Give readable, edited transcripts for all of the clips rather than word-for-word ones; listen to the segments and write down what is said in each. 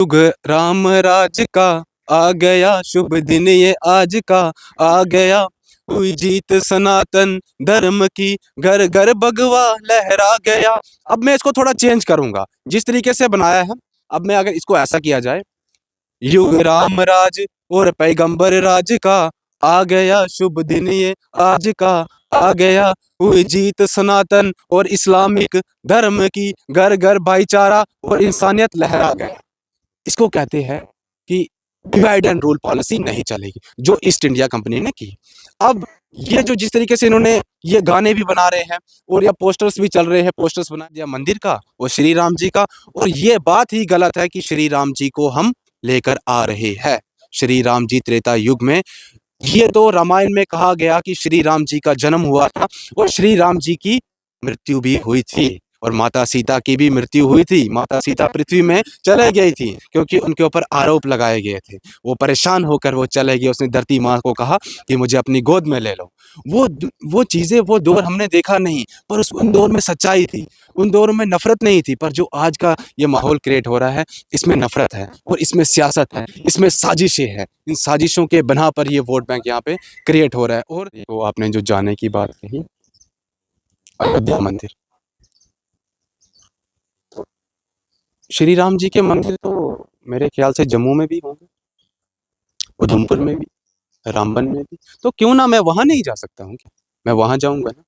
युग राम राज का आ गया, शुभ दिन ये आज का आ गया। हुई जीत सनातन धर्म की, घर घर भगवा लहरा गया। अब मैं इसको थोड़ा चेंज करूंगा जिस तरीके से बनाया है। अब मैं अगर इसको ऐसा किया जाए, युग राम राज और पैगंबर राज का आ गया, शुभ दिन ये आज का आ गया। हुई जीत सनातन और इस्लामिक धर्म की, घर घर भाईचारा और इंसानियत लहरा गया। इसको कहते हैं कि डिवाइड एंड रूल पॉलिसी नहीं चलेगी, जो ईस्ट इंडिया कंपनी ने की। अब ये जो जिस तरीके से इन्होंने ये गाने भी बना रहे हैं और या पोस्टर्स भी चल रहे हैं, पोस्टर्स बना दिया मंदिर का और श्री राम जी का, और ये बात ही गलत है कि श्री राम जी को हम लेकर आ रहे हैं। श्री राम जी त्रेता युग में, ये तो रामायण में कहा गया कि श्री राम जी का जन्म हुआ था और श्री राम जी की मृत्यु भी हुई थी और माता सीता की भी मृत्यु हुई थी। माता सीता पृथ्वी में चले गई थी क्योंकि उनके ऊपर आरोप लगाए गए थे। वो परेशान होकर वो चले गए। उसने धरती माँ को कहा कि मुझे अपनी गोद में ले लो। वो चीज़ें, वो दौर हमने देखा नहीं, पर उन दौर में सच्चाई थी, उन दौर में नफरत नहीं थी। पर जो आज का ये माहौल क्रिएट हो रहा है, इसमें नफरत है और इसमें सियासत है, इसमें साजिशें हैं। इन साजिशों के बना पर ये वोट बैंक यहाँ पे क्रिएट हो रहा है। और तो आपने जो जाने की बात कही, अयोध्या मंदिर, श्री राम जी के मंदिर तो मेरे ख्याल से जम्मू में भी होंगे, उधमपुर में भी, रामबन में भी। तो क्यों ना मैं वहां नहीं जा सकता हूँ? क्या मैं वहां जाऊंगा ना?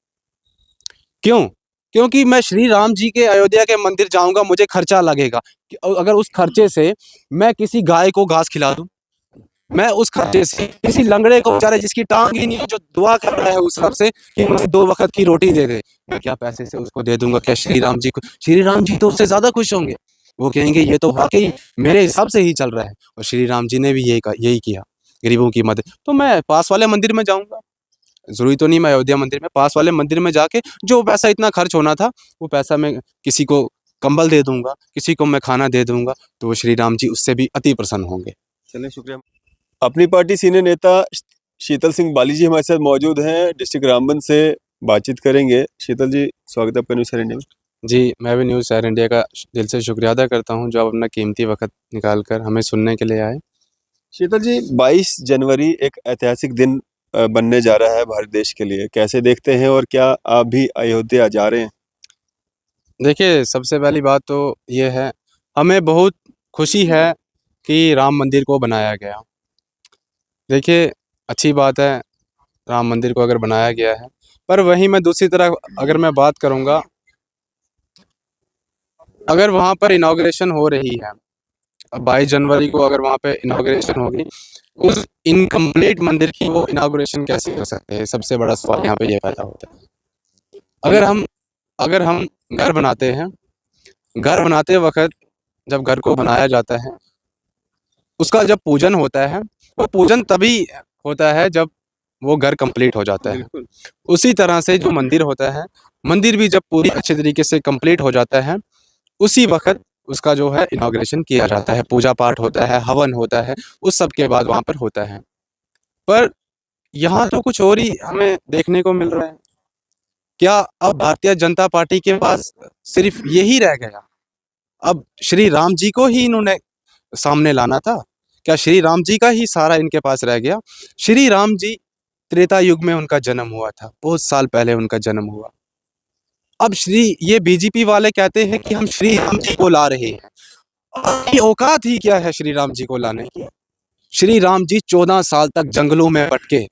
क्यों? क्योंकि मैं श्री राम जी के अयोध्या के मंदिर जाऊंगा, मुझे खर्चा लगेगा। अगर उस खर्चे से मैं किसी गाय को घास खिला दूं, मैं उस खर्चे से किसी लंगड़े को, बेचारे जिसकी टांग ही नहीं है, जो दुआ कर रहा है उस रब से कि मुझे 2 वक्त की रोटी दे दे, मैं क्या पैसे से उसको दे दूंगा? क्या श्री राम जी को, श्री राम जी तो उससे ज्यादा खुश होंगे। वो कहेंगे ये तो वाकई मेरे हिसाब से ही चल रहा है। और श्री राम जी ने भी यही किया, गरीबों की मदद। तो मैं पास वाले मंदिर में जाऊंगा, जरूरी तो नहीं मैं अयोध्या मंदिर में, पास वाले मंदिर में जाके जो पैसा इतना खर्च होना था, वो पैसा मैं किसी को कंबल दे दूंगा, किसी को मैं खाना दे दूंगा, तो वो श्री राम जी उससे भी अति प्रसन्न होंगे। चलिए, शुक्रिया। अपनी पार्टी सीनियर नेता शीतल सिंह बाली जी हमारे साथ मौजूद हैं, डिस्ट्रिक्ट रामबन से बातचीत करेंगे। शीतल जी, स्वागत है आपका न्यूज़ इंडिया में। जी, मैं भी न्यूज़ शहर इंडिया का दिल से शुक्रिया अदा करता हूँ, जो आप अपना कीमती वक़्त निकाल कर हमें सुनने के लिए आए। शीतल जी, 22 जनवरी एक ऐतिहासिक दिन बनने जा रहा है भारत देश के लिए। कैसे देखते हैं और क्या आप भी अयोध्या जा रहे हैं? देखिए, सबसे पहली बात तो ये है, हमें बहुत खुशी है कि राम मंदिर को बनाया गया। देखिए, अच्छी बात है, राम मंदिर को अगर बनाया गया है, पर वहीं मैं दूसरी तरफ अगर मैं बात करूँगा, अगर वहाँ पर इनॉग्रेशन हो रही है, 22 जनवरी को अगर वहाँ पे इनॉग्रेशन होगी, उस इनकम्प्लीट मंदिर की वो इनॉग्रेशन कैसे कर सकते हैं? सबसे बड़ा सवाल यहाँ पे ये पैदा होता है। अगर हम घर बनाते हैं, घर बनाते वक़्त जब घर को बनाया जाता है, उसका जब पूजन होता है, वो पूजन तभी होता है जब वो घर कंप्लीट हो जाता है। बिल्कुल। उसी तरह से जो मंदिर होता है, मंदिर भी जब पूरी अच्छे तरीके से कंप्लीट हो जाता है, उसी वक़्त उसका जो है इनॉग्रेशन किया जाता है, पूजा पाठ होता है, हवन होता है, उस सब के बाद वहाँ पर होता है। पर यहाँ तो कुछ और ही हमें देखने को मिल रहा है। क्या अब भारतीय जनता पार्टी के पास सिर्फ़ यही रह गया? अब श्री राम जी को ही इन्होंने सामने लाना था? क्या श्री राम जी का ही सहारा इनके पास रह गया? श्री राम जी त्रेता युग में उनका जन्म हुआ था, बहुत साल पहले उनका जन्म हुआ। अब ये बीजेपी वाले कहते हैं कि हम श्री राम जी को ला रहे हैं। आपकी औकात ही क्या है श्री राम जी को लाने की? श्री राम जी 14 साल तक जंगलों में भटके,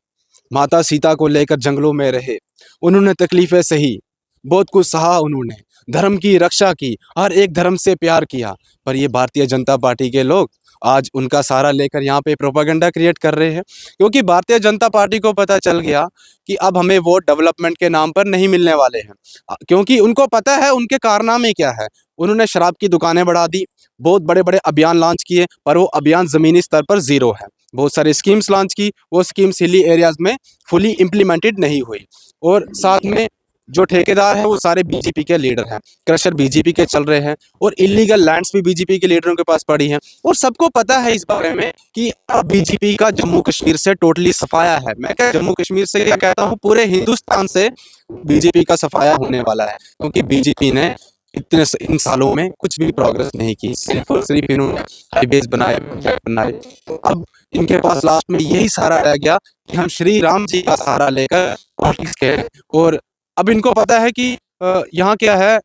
माता सीता को लेकर जंगलों में रहे। उन्होंने तकलीफें सही, बहुत कुछ सहा उन्होंने, धर्म की रक्षा की, हर एक धर्म से प्यार किया। पर ये भारतीय जनता पार्टी के लोग आज उनका सहारा लेकर यहाँ पे प्रोपेगेंडा क्रिएट कर रहे हैं, क्योंकि भारतीय जनता पार्टी को पता चल गया कि अब हमें वोट डेवलपमेंट के नाम पर नहीं मिलने वाले हैं। क्योंकि उनको पता है उनके कारनामे क्या है। उन्होंने शराब की दुकानें बढ़ा दी, बहुत बड़े-बड़े अभियान लॉन्च किए, पर वो अभियान ज़मीनी स्तर पर ज़ीरो है। बहुत सारी स्कीम्स लॉन्च की, वो स्कीम्स हिली एरियाज़ में फुली इम्प्लीमेंटेड नहीं हुई। और साथ में जो ठेकेदार हैं वो सारे बीजेपी के लीडर हैं, क्रशर बीजेपी के चल रहे हैं और इल्लीगल लैंड्स भी बीजेपी के लीडरों के पास पड़ी हैं। और सबको पता है इस बारे में कि अब बीजेपी का जम्मू कश्मीर से टोटली सफाया है। मैं क्या जम्मू कश्मीर से क्या कहता हूँ, पूरे हिंदुस्तान से बीजेपी का सफाया होने वाला है, क्योंकि बीजेपी ने इन सालों में कुछ भी प्रोग्रेस नहीं की, सिर्फ और सिर्फ इन्होंने हाईवेज बनाए, प्रोजेक्ट बनाए। तो अब इनके पास लास्ट में यही सहारा रह गया कि हम श्री राम जी का सहारा लेकर पॉलिटिक्स खेलें। और अब इनको पता है कि यहाँ क्या है,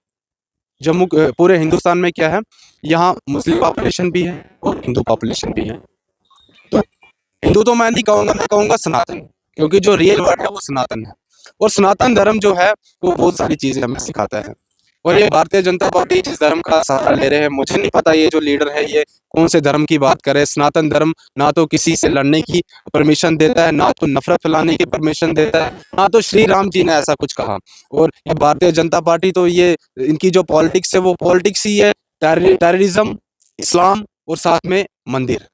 पूरे हिंदुस्तान में क्या है, यहाँ मुस्लिम पॉपुलेशन भी है और हिंदू पॉपुलेशन भी है। तो हिंदू तो मैं नहीं कहूँगा, मैं कहूँगा सनातन, क्योंकि जो रियल वर्ड है वो सनातन है। और सनातन धर्म जो है वो बहुत सारी चीजें हमें सिखाता है। और ये भारतीय जनता पार्टी जिस धर्म का सहारा ले रहे हैं, मुझे नहीं पता ये जो लीडर है ये कौन से धर्म की बात करे। सनातन धर्म ना तो किसी से लड़ने की परमिशन देता है, ना तो नफरत फैलाने की परमिशन देता है, ना तो श्री राम जी ने ऐसा कुछ कहा। और ये भारतीय जनता पार्टी तो ये इनकी जो पॉलिटिक्स है वो पॉलिटिक्स ही है, टेररिज्म, इस्लाम और साथ में मंदिर,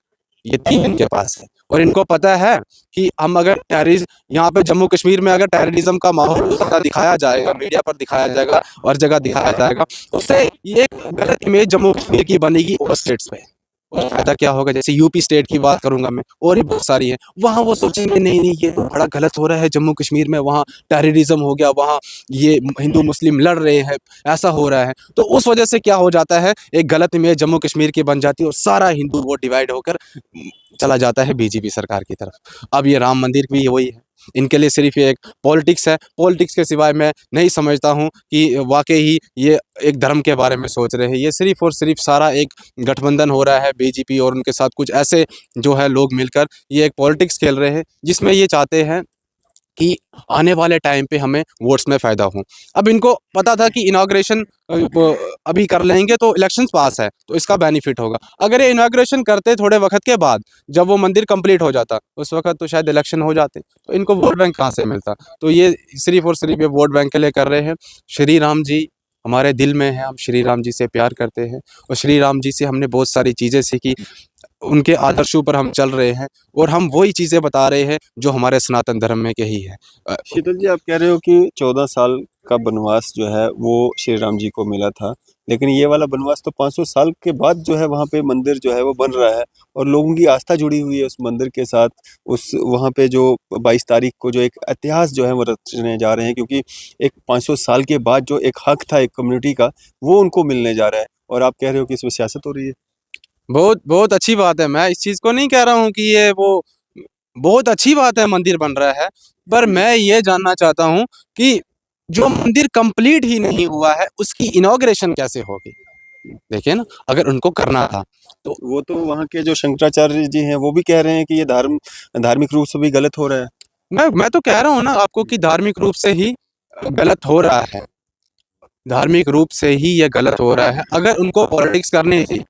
ये तीन इनके पास है। और इनको पता है कि हम अगर टेररिज्म यहाँ पे जम्मू कश्मीर में अगर टेररिज्म का माहौल ज़्यादा दिखाया जाएगा, मीडिया पर दिखाया जाएगा और जगह दिखाया जाएगा, उससे ये एक गलत इमेज जम्मू कश्मीर की बनेगी और स्टेट्स पे। और फायदा क्या होगा, जैसे यूपी स्टेट की बात करूंगा मैं, और भी बहुत सारी है, वहाँ वो सोचेंगे नहीं नहीं ये तो बड़ा गलत हो रहा है जम्मू कश्मीर में, वहाँ टेररिज्म हो गया, वहाँ ये हिंदू मुस्लिम लड़ रहे हैं, ऐसा हो रहा है। तो उस वजह से क्या हो जाता है, एक गलत इमेज जम्मू कश्मीर की बन जाती है और सारा हिंदू वोट डिवाइड होकर चला जाता है बीजेपी सरकार की तरफ। अब ये राम मंदिर भी वही है, इनके लिए सिर्फ ये एक पॉलिटिक्स है। पॉलिटिक्स के सिवाय मैं नहीं समझता हूँ कि वाकई ही ये एक धर्म के बारे में सोच रहे हैं। ये सिर्फ और सिर्फ सारा एक गठबंधन हो रहा है, बीजेपी और उनके साथ कुछ ऐसे जो है लोग मिलकर ये एक पॉलिटिक्स खेल रहे हैं, जिसमें ये चाहते हैं कि आने वाले टाइम पे हमें वोट्स में फ़ायदा हो। अब इनको पता था कि इनॉग्रेशन अभी कर लेंगे तो इलेक्शंस पास है तो इसका बेनिफिट होगा। अगर ये इनॉग्रेशन करते थोड़े वक्त के बाद, जब वो मंदिर कंप्लीट हो जाता, उस वक्त तो शायद इलेक्शन हो जाते, तो इनको वोट बैंक कहाँ से मिलता। तो ये सिर्फ और सिर्फ ये वोट बैंक के लिए कर रहे हैं। श्री राम जी हमारे दिल में है, हम श्री राम जी से प्यार करते हैं और श्री राम जी से हमने बहुत सारी चीज़ें सीखी, उनके आदर्शों पर हम चल रहे हैं और हम वही चीज़ें बता रहे हैं जो हमारे सनातन धर्म में के ही है। शीतल जी, आप कह रहे हो कि 14 साल का वनवास जो है वो श्री राम जी को मिला था, लेकिन ये वाला वनवास तो 500 साल के बाद जो है वहाँ पे मंदिर जो है वो बन रहा है और लोगों की आस्था जुड़ी हुई है उस मंदिर के साथ। उस वहाँ पे जो 22 तारीख को जो एक इतिहास जो है वो रचने जा रहे हैं, क्योंकि एक 500 साल के बाद जो एक हक था एक कम्युनिटी का वो उनको मिलने जा रहा है, और आप कह रहे हो कि इसमें सियासत हो रही है। बहुत बहुत अच्छी बात है, मैं इस चीज़ को नहीं कह रहा हूँ कि ये वो बहुत अच्छी बात है मंदिर बन रहा है, पर मैं ये जानना चाहता हूँ कि जो मंदिर कंप्लीट ही नहीं हुआ है उसकी इनॉग्रेशन कैसे होगी। देखिए ना, अगर उनको करना था तो वो तो वहाँ के जो शंकराचार्य जी हैं वो भी कह रहे हैं कि ये धार्मिक रूप से भी गलत हो रहा है। मैं तो कह रहा हूँ ना आपको कि धार्मिक रूप से ही गलत हो रहा है, धार्मिक रूप से ही ये गलत हो रहा है। अगर उनको पॉलिटिक्स करनी थी,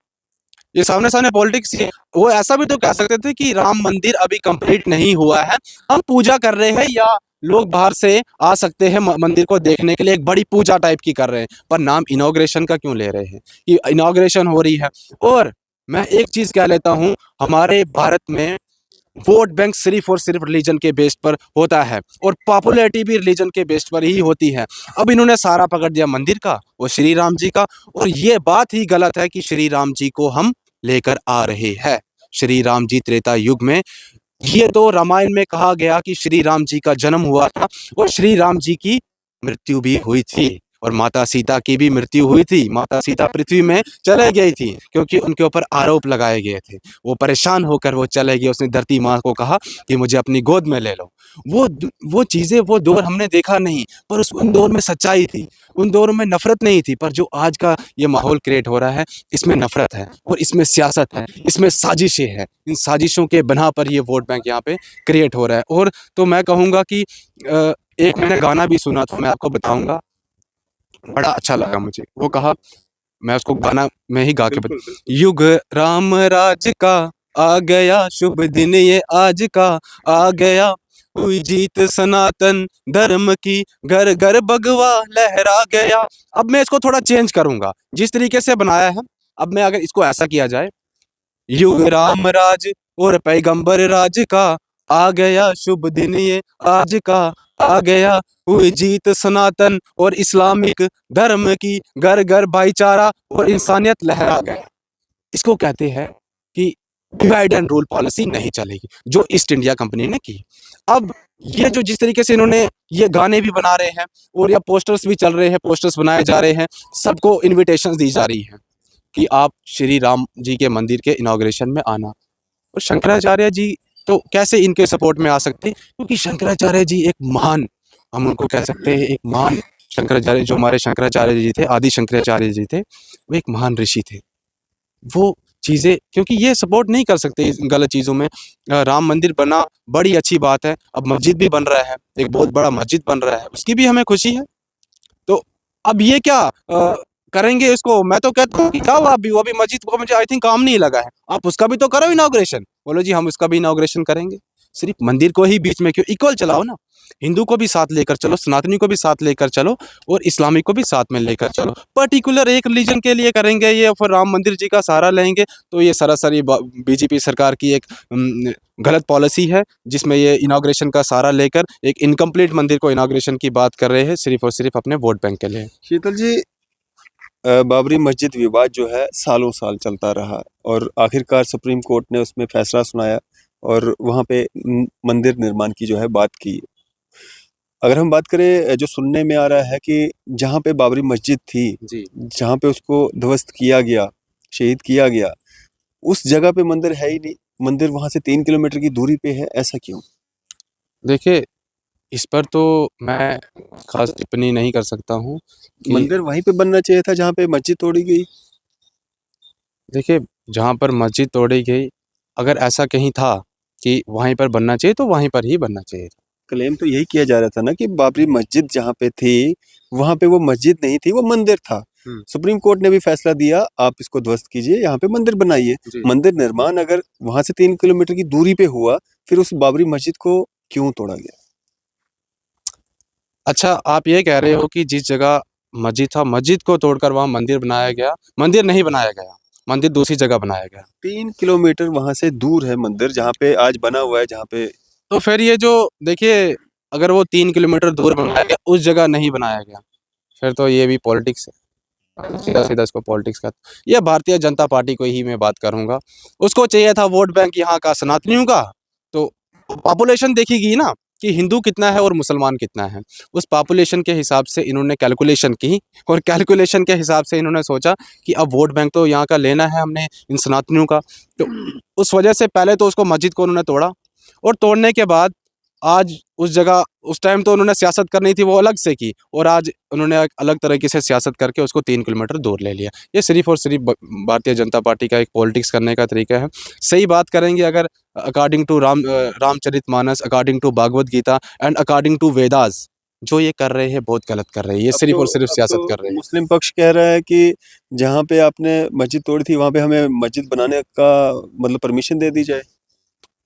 ये सामने-सामने पॉलिटिक्स ही, वो ऐसा भी तो कह सकते थे कि राम मंदिर अभी कंप्लीट नहीं हुआ है, हम पूजा कर रहे हैं, या लोग बाहर से आ सकते हैं मंदिर को देखने के लिए, एक बड़ी पूजा टाइप की कर रहे हैं। पर नाम इनॉग्रेशन का क्यों ले रहे हैं कि इनॉग्रेशन हो रही है। और मैं एक चीज़ कह लेता हूँ, हमारे भारत में वोट बैंक सिर्फ और सिर्फ रिलीजन के बेस पर होता है और पॉपुलैरिटी भी रिलीजन के बेस पर ही होती है। अब इन्होंने सारा पकड़ दिया मंदिर का और श्री राम जी का, और ये बात ही गलत है कि श्री राम जी को हम लेकर आ रहे हैं। श्री राम जी त्रेता युग में, ये तो रामायण में कहा गया कि श्री राम जी का जन्म हुआ था और श्री राम जी की मृत्यु भी हुई थी और माता सीता की भी मृत्यु हुई थी। माता सीता पृथ्वी में चले गई थी क्योंकि उनके ऊपर आरोप लगाए गए थे। वो परेशान होकर वो चले गए, उसने धरती माँ को कहा कि मुझे अपनी गोद में ले लो। वो चीज़ें, वो दौर हमने देखा नहीं, पर उन दौर में सच्चाई थी, उन दौर में नफ़रत नहीं थी। पर जो आज का ये माहौल क्रिएट हो रहा है, इसमें नफ़रत है और इसमें सियासत है, इसमें साजिशें हैं। इन साजिशों के बना पर ये वोट बैंक यहाँ पे क्रिएट हो रहा है। और तो मैं कहूँगा कि एक मैंने गाना भी सुना था, मैं आपको बताऊँगा, बड़ा अच्छा लगा मुझे। वो कहा, मैं उसको गाना में ही गा के बिल्कुल, बिल्कुल। युग राम राज का आ गया, शुभ दिन ये आज का आ गया, हुई जीत सनातन धर्म की, घर घर भगवा लहरा गया। अब मैं इसको थोड़ा चेंज करूँगा, जिस तरीके से बनाया है, अब मैं अगर इसको ऐसा किया जाए, युग राम राज और पैगंबर राज का आ गया, शुभ दिन ये आज का आ गया, हुई जीत सनातन और इस्लामिक धर्म की, घर घर भाईचारा और इंसानियत लहरा गया। इसको कहते हैं कि डिवाइड एंड रूल पॉलिसी नहीं चलेगी, जो ईस्ट इंडिया कंपनी ने की। अब ये जो जिस तरीके से इन्होंने ये गाने भी बना रहे हैं और या पोस्टर्स भी चल रहे हैं, पोस्टर्स बनाए जा रहे हैं, सबको इनविटेशंस दी जा रही हैं कि आप श्री राम जी के मंदिर के इनॉग्रेशन में आना। और शंकराचार्य जी तो कैसे इनके सपोर्ट में आ सकते हैं, क्योंकि शंकराचार्य जी एक महान, हम उनको कह सकते हैं एक महान शंकराचार्य, जो हमारे शंकराचार्य जी थे, आदि शंकराचार्य जी थे, वो एक महान ऋषि थे। वो चीज़ें, क्योंकि ये सपोर्ट नहीं कर सकते इस गलत चीज़ों में। राम मंदिर बना बड़ी अच्छी बात है, अब मस्जिद भी बन रहा है, एक बहुत बड़ा मस्जिद बन रहा है, उसकी भी हमें खुशी है। तो अब ये क्या करेंगे इसको, मैं तो कहता हूँ कि जाओ आप भी, वो अभी मस्जिद को मुझे आई थिंक काम नहीं लगा है, आप उसका भी तो करो इनॉग्रेशन। बोलो जी हम उसका भी इनॉग्रेशन करेंगे। सिर्फ मंदिर को ही बीच में क्यों, इक्वल चलाओ ना, हिंदू को भी साथ लेकर चलो, सनातनी को भी साथ लेकर चलो और इस्लामिक को भी साथ में लेकर चलो। पर्टिकुलर एक रिलीजन के लिए करेंगे ये, फिर राम मंदिर जी का सहारा लेंगे, तो ये सरासर ये बीजेपी सरकार की एक गलत पॉलिसी है, जिसमें ये इनॉग्रेशन का सहारा लेकर एक इनकम्प्लीट मंदिर को इनॉग्रेशन की बात कर रहे हैं, सिर्फ और सिर्फ अपने वोट बैंक के लिए। शीतल जी, बाबरी मस्जिद विवाद जो है सालों साल चलता रहा और आखिरकार सुप्रीम कोर्ट ने उसमें फैसला सुनाया और वहाँ पे मंदिर निर्माण की जो है बात की। अगर हम बात करें, जो सुनने में आ रहा है कि जहाँ पे बाबरी मस्जिद थी, जी, जहाँ पे उसको ध्वस्त किया गया, शहीद किया गया, उस जगह पे मंदिर है ही नहीं। मंदिर वहाँ से 3 किलोमीटर की दूरी पे है, ऐसा क्यों? देखिए इस पर तो मैं खास टिप्पणी नहीं कर सकता हूँ कि मंदिर वहीं पे बनना चाहिए था जहाँ पे मस्जिद तोड़ी गई। देखिए, जहाँ पर मस्जिद तोड़ी गई, अगर ऐसा कहीं था कि वहीं पर बनना चाहिए तो वहीं पर ही बनना चाहिए था। क्लेम तो यही किया जा रहा था ना कि बाबरी मस्जिद जहाँ पे थी, वहाँ पे वो मस्जिद नहीं थी, वो मंदिर था। सुप्रीम कोर्ट ने भी फैसला दिया, आप इसको ध्वस्त कीजिए, यहाँ पे मंदिर बनाइए। जी। मंदिर निर्माण अगर वहाँ से 3 किलोमीटर की दूरी पे हुआ, फिर उस बाबरी मस्जिद को क्यों तोड़ा गया? अच्छा, आप ये कह रहे हो कि जिस जगह मस्जिद था, मस्जिद को तोड़कर वहाँ मंदिर बनाया गया, मंदिर नहीं बनाया गया, मंदिर दूसरी जगह बनाया गया। 3 किलोमीटर वहाँ से दूर है मंदिर, जहाँ पे आज बना हुआ है, जहाँ पे तो फिर ये जो देखिए, अगर वो 3 किलोमीटर दूर बनाया गया, उस जगह नहीं बनाया गया, फिर तो ये भी पॉलिटिक्स है। सीधा-सीधा इसको पॉलिटिक्स का, ये भारतीय जनता पार्टी को ही मैं बात करूँगा। उसको चाहिए था वोट बैंक यहाँ का सनातनियों का, तो पॉपुलेशन देखी ना कि हिंदू कितना है और मुसलमान कितना है। उस पॉपुलेशन के हिसाब से इन्होंने कैलकुलेशन की और कैलकुलेशन के हिसाब से इन्होंने सोचा कि अब वोट बैंक तो यहाँ का लेना है हमने इन सनातनियों का। तो उस वजह से पहले तो उसको मस्जिद को उन्होंने तोड़ा और तोड़ने के बाद आज उस जगह, उस टाइम तो उन्होंने सियासत करनी थी वो अलग से की, और आज उन्होंने एक अलग तरीके से सियासत करके उसको 3 किलोमीटर दूर ले लिया। ये सिर्फ़ और सिर्फ़ भारतीय जनता पार्टी का एक पॉलिटिक्स करने का तरीका है। सही बात करेंगे अगर according to Ramcharitmanas, according to Bhagwat Gita and according to Vedas, जो ये कर रहे हैं बहुत गलत कर रहे हैं। ये सिर्फ़ और सिर्फ़ अब सियासत कर तो रहे हैं। मुस्लिम पक्ष कह रहा है कि जहाँ पे आपने मस्जिद तोड़ी थी, वहाँ पे हमें मस्जिद बनाने का मतलब परमिशन दे दी जाए।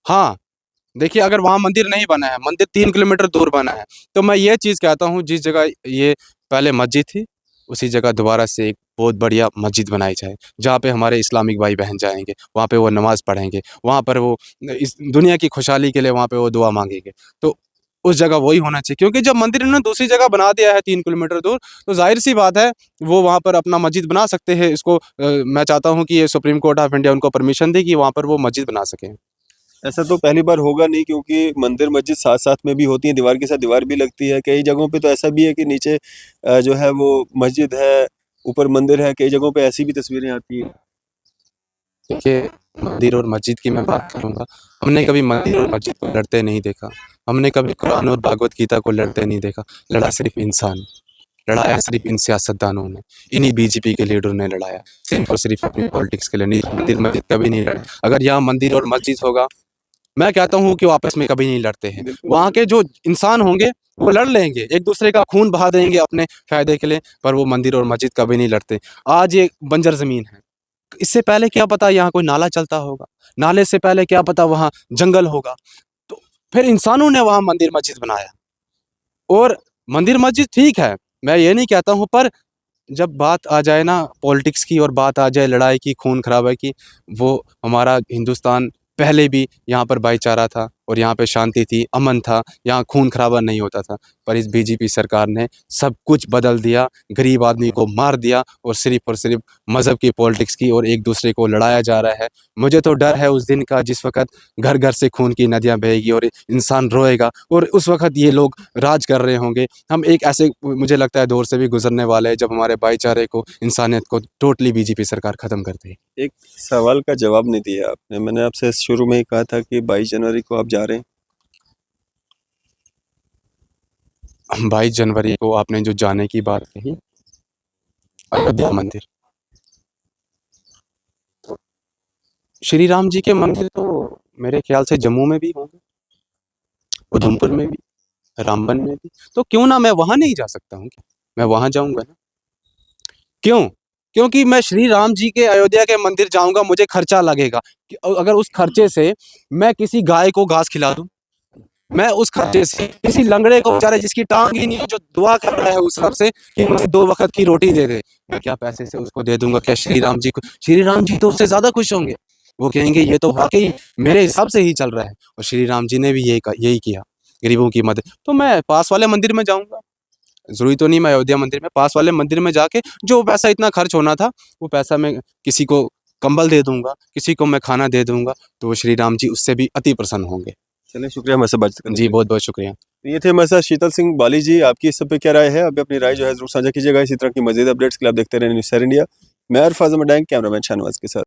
हाँ, देखिए अगर वहाँ मंदिर नहीं बना है, मंदिर 3 किलोमीटर दूर बना है, तो मैं ये चीज़ कहता हूँ जिस जगह ये पहले मस्जिद थी, उसी जगह दोबारा से एक बहुत बढ़िया मस्जिद बनाई जाए, जहाँ पे हमारे इस्लामिक भाई-बहन जाएँगे, वहाँ पे वो नमाज़ पढ़ेंगे, वहाँ पर वो इस दुनिया की खुशहाली के लिए वहाँ पे वो दुआ माँगेंगे। तो उस जगह वही होना चाहिए, क्योंकि जब मंदिर इन्होंने दूसरी जगह बना दिया है 3 किलोमीटर दूर, तो ज़ाहिर-सी बात है, वो वहाँ पर अपना मस्जिद बना सकते हैं। इसको मैं चाहता हूँ कि ये सुप्रीम कोर्ट ऑफ इंडिया उनको परमिशन दे कि वहाँ पर वो मस्जिद बना सकें। ऐसा तो पहली बार होगा नहीं, क्योंकि मंदिर मस्जिद साथ-साथ में भी होती हैं, दीवार के साथ दीवार भी लगती है। कई जगहों पे तो ऐसा भी है कि नीचे जो है वो मस्जिद है, ऊपर मंदिर है, कई जगहों पे ऐसी भी तस्वीरें आती हैं। देखिए, मंदिर और मस्जिद की मैं बात करूँगा, हमने कभी मंदिर और मस्जिद को लड़ते नहीं देखा। हमने कभी कुरान और भागवत गीता को लड़ते नहीं देखा। लड़ा सिर्फ़ इंसान, लड़ाया सिर्फ़ इन सियासतदानों ने, इन्हीं बीजेपी के लीडरों ने लड़ाया, सिर्फ़ और सिर्फ़ अपनी पॉलिटिक्स के लिए, नहीं मंदिर मस्जिद कभी नहीं लड़े। अगर यहाँ मंदिर और मस्जिद होगा, मैं कहता हूँ कि वो आपस में कभी नहीं लड़ते हैं। बिल्कुल। वहाँ के जो इंसान होंगे, वो लड़ लेंगे, एक-दूसरे का खून बहा देंगे अपने फ़ायदे के लिए, पर वो मंदिर और मस्जिद कभी नहीं लड़ते। आज ये बंजर ज़मीन है। इससे पहले क्या पता यहाँ कोई नाला चलता होगा, नाले से पहले क्या पता वहाँ जंगल होगा, तो फिर इंसानों ने वहाँ मंदिर मस्जिद बनाया। और मंदिर मस्जिद ठीक है, मैं ये नहीं कहता हूँ, पर जब बात आ जाए ना पॉलिटिक्स की और बात आ जाए लड़ाई की, खून खराबे की, वो हमारा हिंदुस्तान पहले भी यहाँ पर भाईचारा था, और यहाँ पे शांति थी, अमन था, यहाँ खून खराबा नहीं होता था। पर इस बीजेपी सरकार ने सब कुछ बदल दिया, गरीब आदमी को मार दिया और सिर्फ मज़हब की पॉलिटिक्स की और एक दूसरे को लड़ाया जा रहा है। मुझे तो डर है उस दिन का जिस वक़्त घर घर से खून की नदियाँ बहेगी और इंसान रोएगा और उस वक़्त ये लोग राज कर रहे होंगे। हम एक ऐसे मुझे लगता है दौर से भी गुजरने वाले हैं जब हमारे भाईचारे को, इंसानियत को टोटली बीजेपी सरकार ख़त्म कर देगी। एक सवाल का जवाब नहीं दिया आपने। मैंने आपसे शुरू में ही कहा था कि 22 जनवरी को आप जा रहे हैं। 22 जनवरी को आपने जो जाने की बात कही, अयोध्या मंदिर, श्री राम जी के मंदिर तो मेरे ख्याल से जम्मू में भी होंगे, उधमपुर में भी, रामबन में भी। तो क्यों ना मैं वहाँ नहीं जा सकता हूँ क्या? मैं वहाँ जाऊँगा ना। क्यों? क्योंकि मैं श्री राम जी के अयोध्या के मंदिर जाऊँगा, मुझे खर्चा लगेगा। कि अगर उस खर्चे से मैं किसी गाय को घास खिला दूँ, मैं उस खर्चे से किसी लंगड़े को बेचारे जिसकी टांग ही नहीं है, जो दुआ कर रहा है उस रब से कि मुझे 2 वक़्त की रोटी दे दे, मैं क्या पैसे से उसको दे दूँगा? क्या श्री राम जी तो उससे ज़्यादा खुश होंगे। वो कहेंगे ये तो वाक़ई मेरे हिसाब से ही चल रहा है और श्री राम जी ने भी यही किया, गरीबों की मदद। तो मैं पास वाले मंदिर में जाऊँगा, ज़रूरी तो नहीं मैं अयोध्या मंदिर में, पास वाले मंदिर में जाके जो पैसा इतना खर्च होना था, वो पैसा मैं किसी को कंबल दे दूँगा, किसी को मैं खाना दे दूँगा, तो वो श्री राम जी उससे भी अति प्रसन्न होंगे। चलिए, शुक्रिया हमारे साथ बातचीत करने के जी, लिए। बहुत-बहुत शुक्रिया। तो ये थे हमारे साथ शीतल सिंह बाली जी। आपकी इस सब पे क्या राय है? अभी अपनी राय जो है ज़रूर साझा कीजिएगा। इसी तरह की मज़ीद अपडेट्स के लिए आप देखते रहें न्यूज़ सैर इंडिया। मैं अरफ़ाज़ अहमद, कैमरामैन शाहनवाज़ के साथ।